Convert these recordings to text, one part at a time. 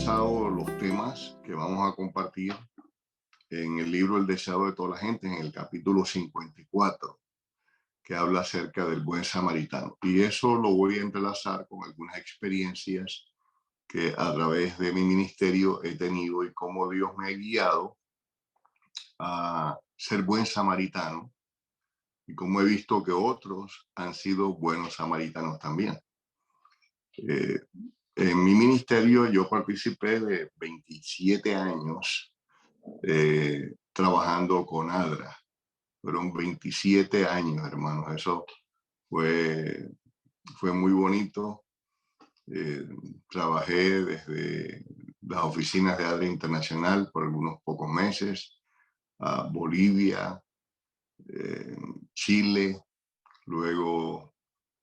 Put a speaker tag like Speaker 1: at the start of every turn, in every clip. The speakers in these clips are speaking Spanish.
Speaker 1: basado los temas que vamos a compartir en el libro El deseado de toda la gente, en el capítulo 54, que habla acerca del buen samaritano. Y eso lo voy a entrelazar con algunas experiencias que a través de mi ministerio he tenido y cómo Dios me ha guiado a ser buen samaritano y cómo he visto que otros han sido buenos samaritanos también. En mi ministerio yo participé de 27 años trabajando con ADRA. Fueron 27 años, hermanos. Eso fue muy bonito. Trabajé desde las oficinas de ADRA Internacional por algunos pocos meses, a Bolivia, Chile. Luego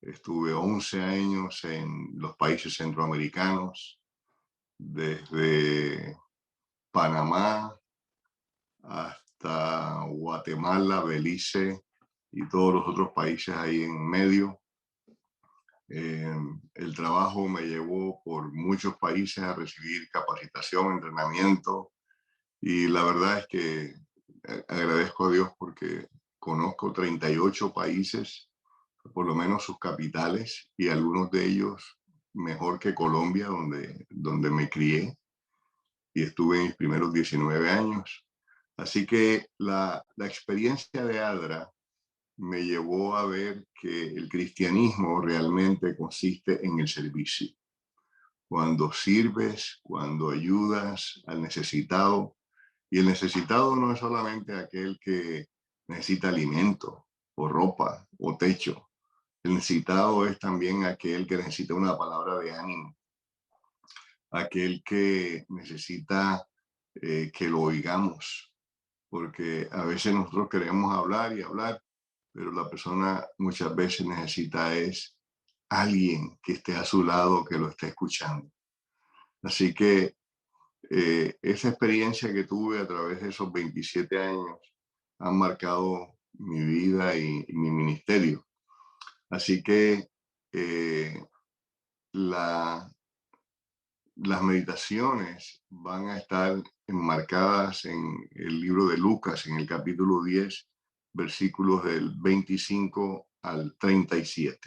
Speaker 1: estuve 11 años en los países centroamericanos, desde Panamá hasta Guatemala, Belice y todos los otros países ahí en medio. El trabajo me llevó por muchos países a recibir capacitación, entrenamiento, y la verdad es que agradezco a Dios porque conozco 38 países, por lo menos sus capitales, y algunos de ellos mejor que Colombia, donde me crié y estuve en mis primeros 19 años. Así que la experiencia de ADRA me llevó a ver que el cristianismo realmente consiste en el servicio. Cuando sirves, cuando ayudas al necesitado, y el necesitado no es solamente aquel que necesita alimento o ropa o techo. El necesitado es también aquel que necesita una palabra de ánimo, aquel que necesita que lo oigamos, porque a veces nosotros queremos hablar y hablar, pero la persona muchas veces necesita es alguien que esté a su lado, que lo esté escuchando. Así que esa experiencia que tuve a través de esos 27 años han marcado mi vida y mi ministerio. Así que las meditaciones van a estar enmarcadas en el libro de Lucas, en el capítulo 10, versículos del 25 al 37.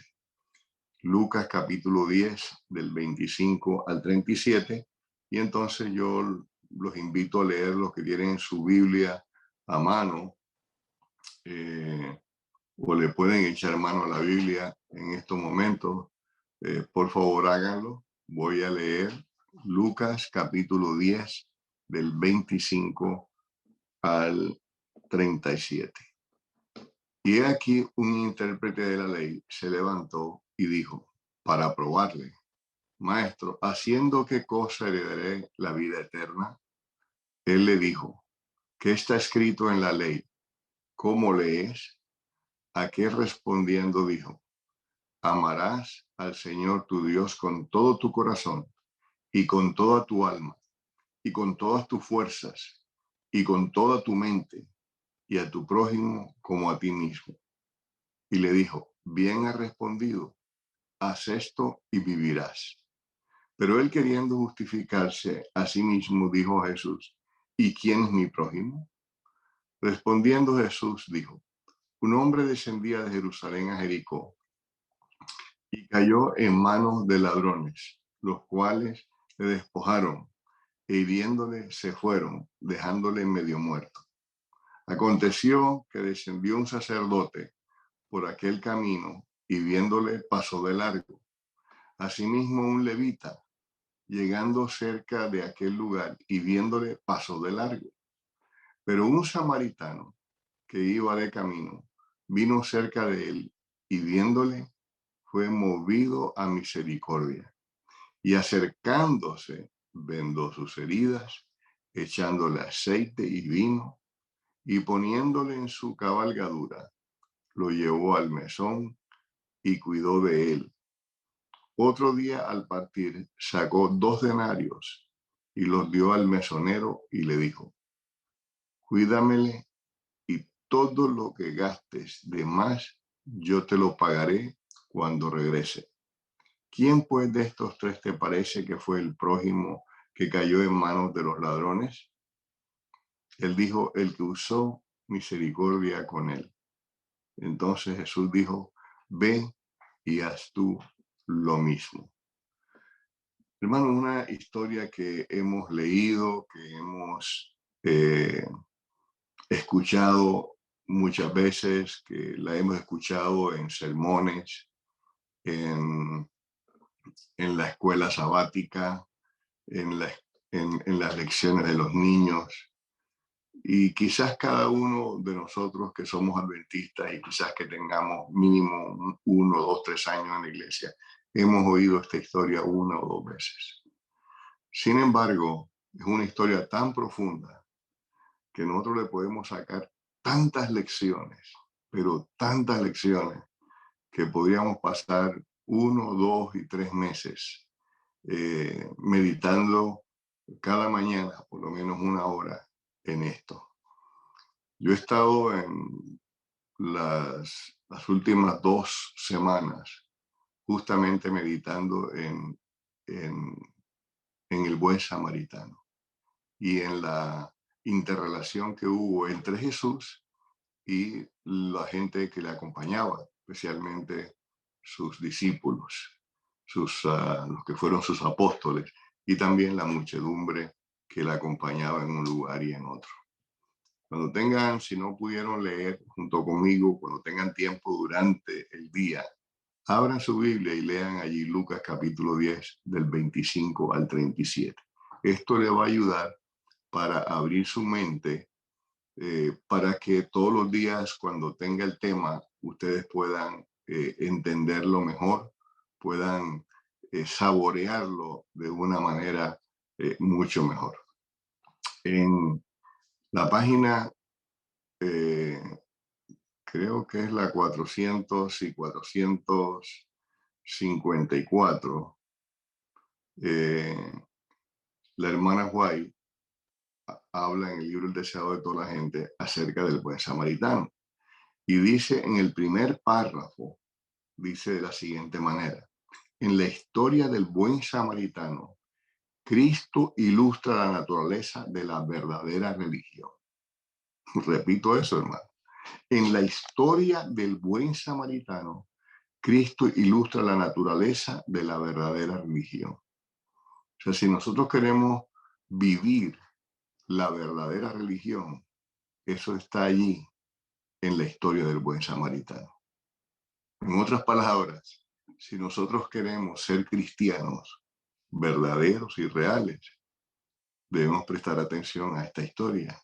Speaker 1: Lucas capítulo 10, del 25 al 37. Y entonces yo los invito a leer los que tienen su Biblia a mano, o le pueden echar mano a la Biblia en estos momentos. Por favor, háganlo. Voy a leer Lucas capítulo 10, del 25 al 37. Y aquí un intérprete de la ley se levantó y dijo, para probarle: Maestro, ¿haciendo qué cosa heredaré la vida eterna? Él le dijo, ¿qué está escrito en la ley? ¿Cómo lees? A qué respondiendo dijo, amarás al Señor tu Dios con todo tu corazón y con toda tu alma y con todas tus fuerzas y con toda tu mente, y a tu prójimo como a ti mismo. Y le dijo, bien has respondido, haz esto y vivirás. Pero él, queriendo justificarse a sí mismo, dijo a Jesús, ¿y quién es mi prójimo? Respondiendo Jesús dijo, un hombre descendía de Jerusalén a Jericó y cayó en manos de ladrones, los cuales le despojaron e hiriéndole se fueron, dejándole medio muerto. Aconteció que descendió un sacerdote por aquel camino y viéndole pasó de largo. Asimismo un levita, llegando cerca de aquel lugar y viéndole pasó de largo. Pero un samaritano que iba de camino vino cerca de él y viéndole fue movido a misericordia, y acercándose vendó sus heridas, echándole aceite y vino, y poniéndole en su cabalgadura, lo llevó al mesón y cuidó de él. Otro día al partir sacó 2 denarios y los dio al mesonero y le dijo, cuídamele y todo lo que gastes de más yo te lo pagaré cuando regrese. ¿Quién pues de estos 3 te parece que fue el prójimo que cayó en manos de los ladrones? Él dijo, el que usó misericordia con él. Entonces Jesús dijo, ve y haz tú lo mismo. Hermano, una historia que hemos leído, que hemos escuchado muchas veces, que la hemos escuchado en sermones, en, en la escuela sabática, en, la, en las lecciones de los niños. Y quizás cada uno de nosotros que somos adventistas y quizás que tengamos mínimo 1, 2, 3 años en la iglesia, hemos oído esta historia 1 o 2 veces. Sin embargo, es una historia tan profunda que nosotros le podemos sacar tantas lecciones, pero tantas lecciones, que podríamos pasar 1, 2 y 3 meses meditando cada mañana, por lo menos 1 hora en esto. Yo he estado en las últimas 2 semanas justamente meditando en el buen samaritano y en la interrelación que hubo entre Jesús y la gente que le acompañaba, especialmente sus discípulos, los que fueron sus apóstoles, y también la muchedumbre que le acompañaba en un lugar y en otro. Cuando tengan, si no pudieron leer junto conmigo, cuando tengan tiempo durante el día, abran su Biblia y lean allí Lucas capítulo 10 del 25 al 37. Esto le va a ayudar para abrir su mente, para que todos los días cuando tenga el tema ustedes puedan entenderlo mejor, puedan saborearlo de una manera mucho mejor. En la página, creo que es la 400 y 454, la hermana White habla en el libro El deseado de toda la gente acerca del buen samaritano. Y dice en el primer párrafo, dice de la siguiente manera: en la historia del buen samaritano, Cristo ilustra la naturaleza de la verdadera religión. Repito eso, hermano. En la historia del buen samaritano, Cristo ilustra la naturaleza de la verdadera religión. O sea, si nosotros queremos vivir la verdadera religión, eso está allí en la historia del buen samaritano. En otras palabras, si nosotros queremos ser cristianos verdaderos y reales, debemos prestar atención a esta historia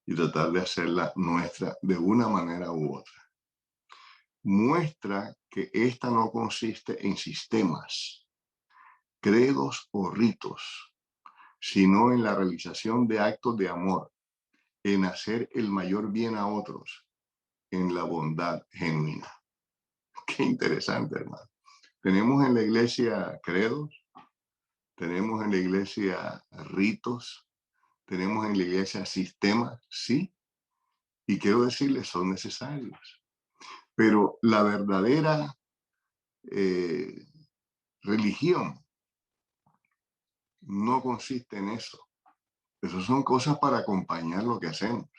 Speaker 1: y tratar de hacerla nuestra de una manera u otra. Muestra que esta no consiste en sistemas, credos o ritos, sino en la realización de actos de amor, en hacer el mayor bien a otros, en la bondad genuina. Qué interesante, hermano. Tenemos en la iglesia credos, tenemos en la iglesia ritos, tenemos en la iglesia sistemas, sí, y quiero decirles, son necesarios. Pero la verdadera religión no consiste en eso. Eso son cosas para acompañar lo que hacemos.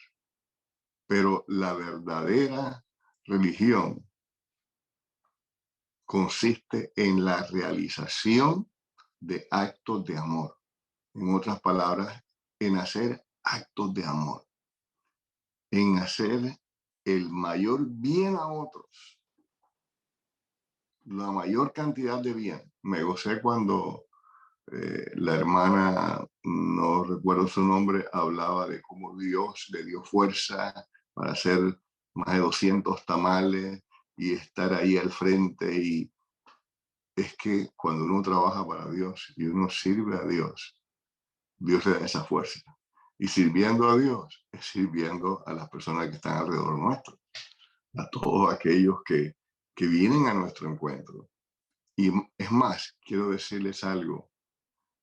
Speaker 1: Pero la verdadera religión consiste en la realización de actos de amor. En otras palabras, en hacer actos de amor, en hacer el mayor bien a otros, la mayor cantidad de bien. Me gocé cuando la hermana, no recuerdo su nombre, hablaba de cómo Dios le dio fuerza para hacer más de 200 tamales y estar ahí al frente. Y es que cuando uno trabaja para Dios y uno sirve a Dios, Dios le da esa fuerza. Y sirviendo a Dios es sirviendo a las personas que están alrededor nuestro, a todos aquellos que vienen a nuestro encuentro. Y es más, quiero decirles algo,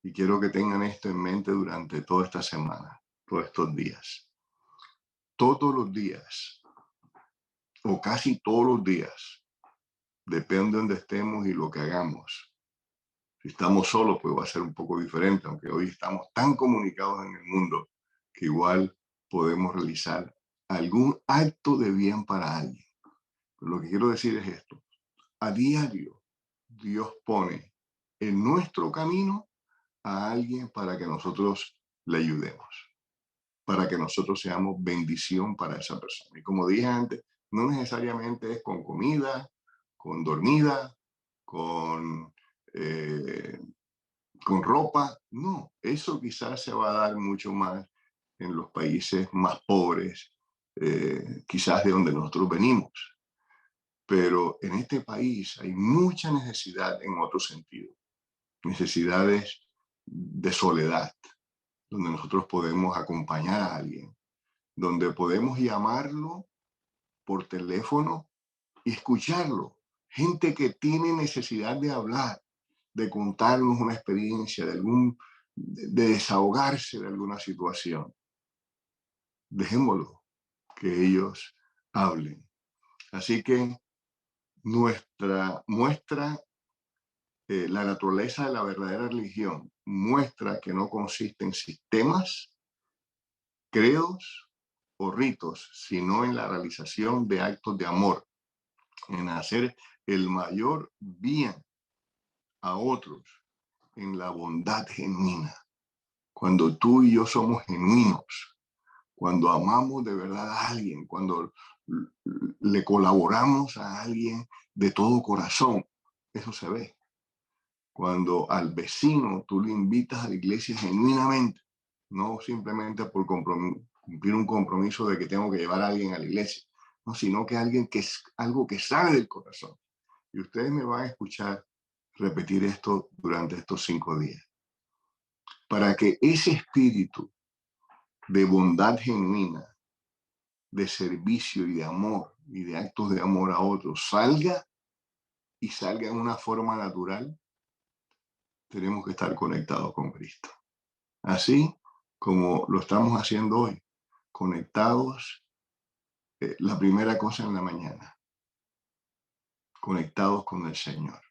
Speaker 1: y quiero que tengan esto en mente durante toda esta semana, todos estos días. Todos los días, o casi todos los días, depende de donde estemos y lo que hagamos. Si estamos solos, pues va a ser un poco diferente, aunque hoy estamos tan comunicados en el mundo que igual podemos realizar algún acto de bien para alguien. Pero lo que quiero decir es esto: a diario Dios pone en nuestro camino a alguien para que nosotros le ayudemos, para que nosotros seamos bendición para esa persona. Y como dije antes, no necesariamente es con comida, con dormida, con, eh, con ropa. No, eso quizás se va a dar mucho más en los países más pobres, quizás de donde nosotros venimos. Pero en este país hay mucha necesidad en otro sentido, necesidades de soledad, donde nosotros podemos acompañar a alguien, donde podemos llamarlo por teléfono y escucharlo. Gente que tiene necesidad de hablar, de contarnos una experiencia, de desahogarse de alguna situación. Dejémoslo que ellos hablen. Así que nuestra muestra, la naturaleza de la verdadera religión muestra que no consiste en sistemas, credos o ritos, sino en la realización de actos de amor, en hacer el mayor bien a otros, en la bondad genuina. Cuando tú y yo somos genuinos, cuando amamos de verdad a alguien, cuando le colaboramos a alguien de todo corazón, eso se ve. Cuando al vecino tú le invitas a la iglesia genuinamente, no simplemente por cumplir un compromiso de que tengo que llevar a alguien a la iglesia, no, sino que alguien que es algo que sale del corazón. Y ustedes me van a escuchar repetir esto durante estos 5 días. Para que ese espíritu de bondad genuina, de servicio y de amor y de actos de amor a otros salga y salga en una forma natural, tenemos que estar conectados con Cristo. Así como lo estamos haciendo hoy, conectados, la primera cosa en la mañana, conectados con el Señor,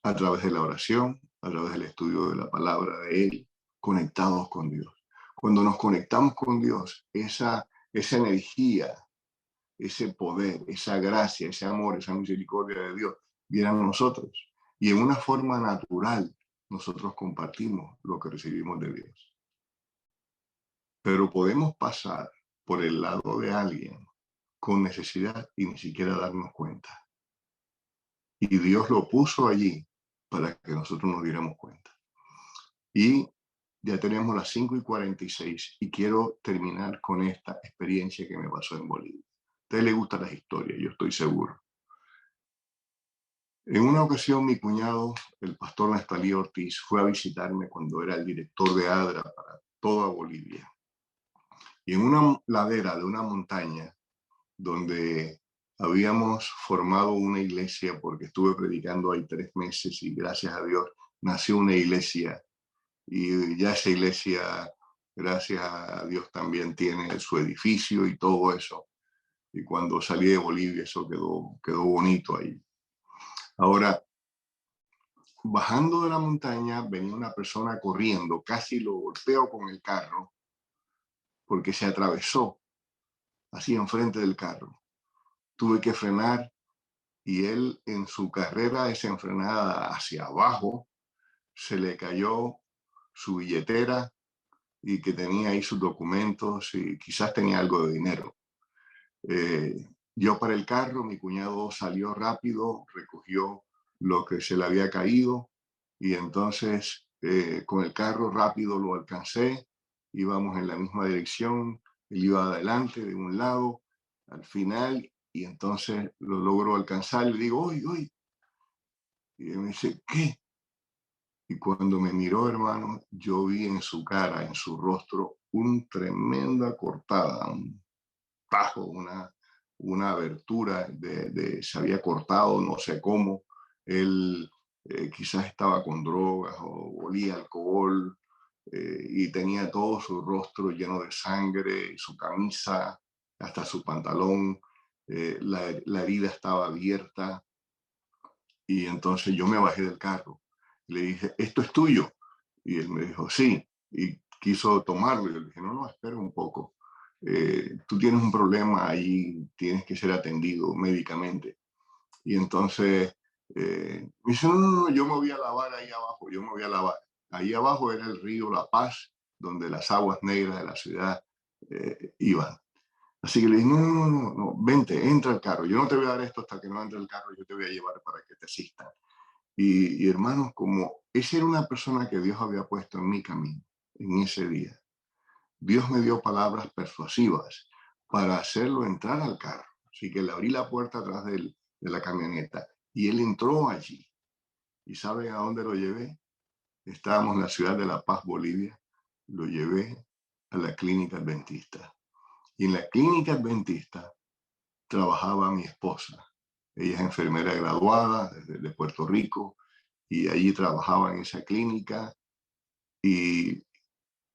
Speaker 1: a través de la oración, a través del estudio de la palabra de Él, conectados con Dios. Cuando nos conectamos con Dios, esa energía, ese poder, esa gracia, ese amor, esa misericordia de Dios viene a nosotros. Y en una forma natural, nosotros compartimos lo que recibimos de Dios. Pero podemos pasar por el lado de alguien con necesidad y ni siquiera darnos cuenta. Y Dios lo puso allí para que nosotros nos diéramos cuenta. Y ya tenemos las 5:46 y quiero terminar con esta experiencia que me pasó en Bolivia. A ustedes les gustan las historias, yo estoy seguro. En una ocasión, mi cuñado, el pastor Nestalí Ortiz, fue a visitarme cuando era el director de ADRA para toda Bolivia. Y en una ladera de una montaña donde habíamos formado una iglesia, porque estuve predicando ahí 3 meses y gracias a Dios nació una iglesia. Y ya esa iglesia, gracias a Dios, también tiene su edificio y todo eso. Y cuando salí de Bolivia, eso quedó bonito ahí. Ahora, bajando de la montaña, venía una persona corriendo, casi lo golpeo con el carro, porque se atravesó así enfrente del carro. Tuve que frenar y él, en su carrera desenfrenada hacia abajo, se le cayó su billetera y que tenía ahí sus documentos y quizás tenía algo de dinero. Yo para el carro, mi cuñado salió rápido, recogió lo que se le había caído y entonces con el carro rápido lo alcancé, íbamos en la misma dirección, él iba adelante de un lado, al final, y entonces lo logro alcanzar, le digo, oye, oye, y él me dice, ¿qué? Y cuando me miró, hermano, yo vi en su cara, en su rostro, una tremenda cortada, un tajo, una abertura, se había cortado, no sé cómo. Él quizás estaba con drogas o olía alcohol y tenía todo su rostro lleno de sangre, su camisa, hasta su pantalón. La herida estaba abierta y entonces yo me bajé del carro Le dije, ¿esto es tuyo? Y él me dijo, sí. Y quiso tomarlo. Y yo le dije, no, espera un poco. Tú tienes un problema ahí, tienes que ser atendido médicamente. Y entonces me dice, no, no, no, yo me voy a lavar ahí abajo, yo me voy a lavar. Ahí abajo era el río La Paz, donde las aguas negras de la ciudad iban. Así que le dije, no, no, no, no, no, vente, entra al carro. Yo no te voy a dar esto hasta que no entre el carro, yo te voy a llevar para que te asistan. Y hermanos, como esa era una persona que Dios había puesto en mi camino en ese día, Dios me dio palabras persuasivas para hacerlo entrar al carro. Así que le abrí la puerta atrás de la camioneta y él entró allí. ¿Y saben a dónde lo llevé? Estábamos en la ciudad de La Paz, Bolivia. Lo llevé a la clínica adventista. Y en la clínica adventista trabajaba mi esposa. Ella es enfermera graduada de Puerto Rico y allí trabajaba en esa clínica. Y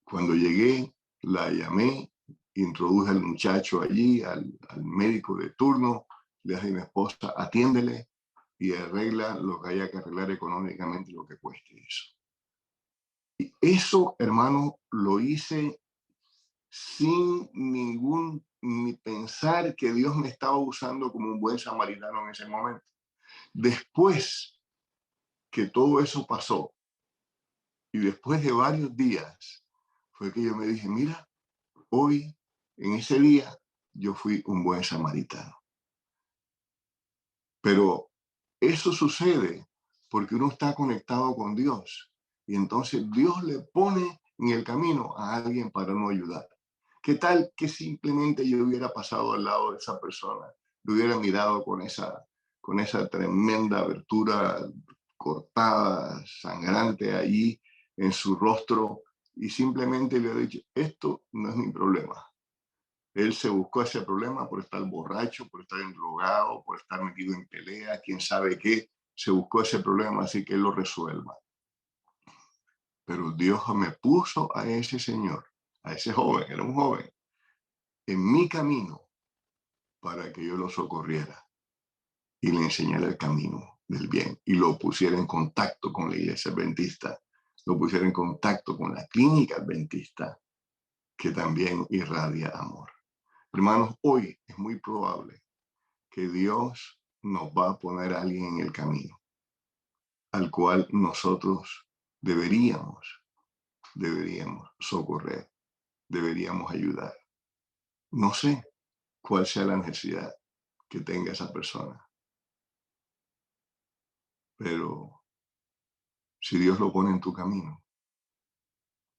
Speaker 1: cuando llegué, la llamé, introduje al muchacho allí, al médico de turno, le dije a mi esposa, atiéndele y arregla lo que haya que arreglar económicamente, lo que cueste eso. Y eso, hermano, lo hice sin ni pensar que Dios me estaba usando como un buen samaritano en ese momento. Después que todo eso pasó y después de varios días, fue que yo me dije, mira, hoy, en ese día, yo fui un buen samaritano. Pero eso sucede porque uno está conectado con Dios y entonces Dios le pone en el camino a alguien para no ayudar. ¿Qué tal que simplemente yo hubiera pasado al lado de esa persona, lo hubiera mirado con esa tremenda abertura cortada, sangrante allí en su rostro y simplemente le hubiera dicho, esto no es mi problema? Él se buscó ese problema por estar borracho, por estar endrogado, por estar metido en pelea, quién sabe qué. Se buscó ese problema, así que él lo resuelva. Pero Dios me puso a ese señor, a ese joven, era un joven, en mi camino para que yo lo socorriera y le enseñara el camino del bien y lo pusiera en contacto con la iglesia adventista, lo pusiera en contacto con la clínica adventista, que también irradia amor. Hermanos, hoy es muy probable que Dios nos va a poner a alguien en el camino, al cual nosotros deberíamos socorrer, deberíamos ayudar. No sé cuál sea la necesidad que tenga esa persona, pero si Dios lo pone en tu camino,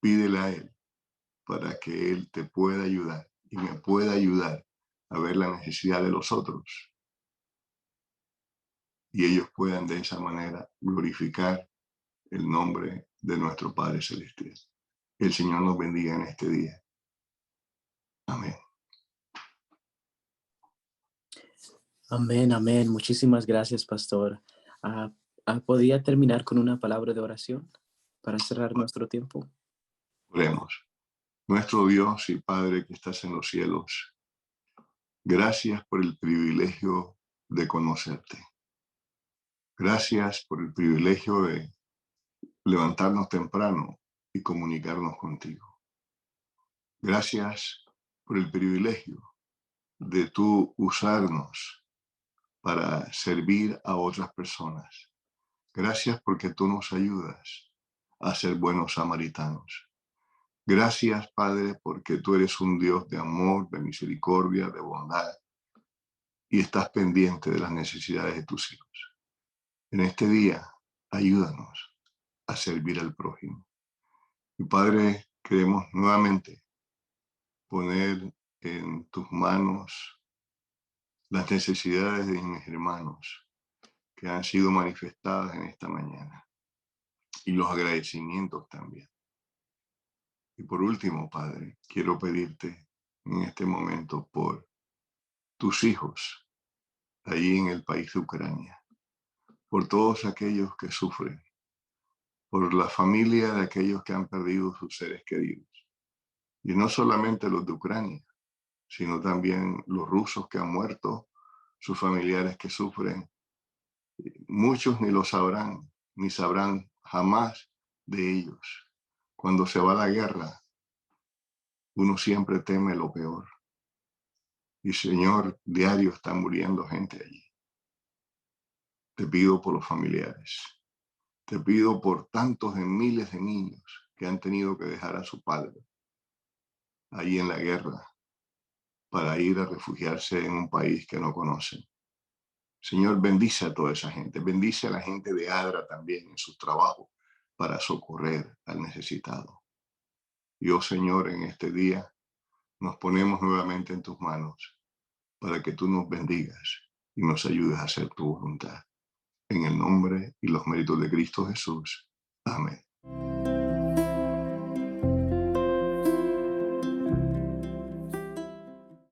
Speaker 1: pídele a Él para que Él te pueda ayudar y me pueda ayudar a ver la necesidad de los otros y ellos puedan de esa manera glorificar el nombre de nuestro Padre Celestial. El Señor nos bendiga en este día. Amén.
Speaker 2: Amén, amén. Muchísimas gracias, pastor. ¿Podría terminar con una palabra de oración para cerrar nuestro tiempo?
Speaker 1: Oremos. Nuestro Dios y Padre que estás en los cielos, gracias por el privilegio de conocerte. Gracias por el privilegio de levantarnos temprano y comunicarnos contigo. Gracias por el privilegio de tú usarnos para servir a otras personas. Gracias porque tú nos ayudas a ser buenos samaritanos. Gracias, Padre, porque tú eres un Dios de amor, de misericordia, de bondad y estás pendiente de las necesidades de tus hijos. En este día, ayúdanos a servir al prójimo. Y Padre, queremos nuevamente poner en tus manos las necesidades de mis hermanos que han sido manifestadas en esta mañana y los agradecimientos también. Y por último, Padre, quiero pedirte en este momento por tus hijos allí en el país de Ucrania, por todos aquellos que sufren, por la familia de aquellos que han perdido sus seres queridos. Y no solamente los de Ucrania, sino también los rusos que han muerto, sus familiares que sufren. Muchos ni lo sabrán, ni sabrán jamás de ellos. Cuando se va a la guerra, uno siempre teme lo peor. Y Señor, diario está muriendo gente allí. Te pido por los familiares. Te pido por tantos de miles de niños que han tenido que dejar a su padre allí en la guerra para ir a refugiarse en un país que no conocen. Señor, bendice a toda esa gente. Bendice a la gente de ADRA también en sus trabajos para socorrer al necesitado. Y oh Señor, en este día nos ponemos nuevamente en tus manos para que tú nos bendigas y nos ayudes a hacer tu voluntad. En el nombre y los méritos de Cristo Jesús. Amén.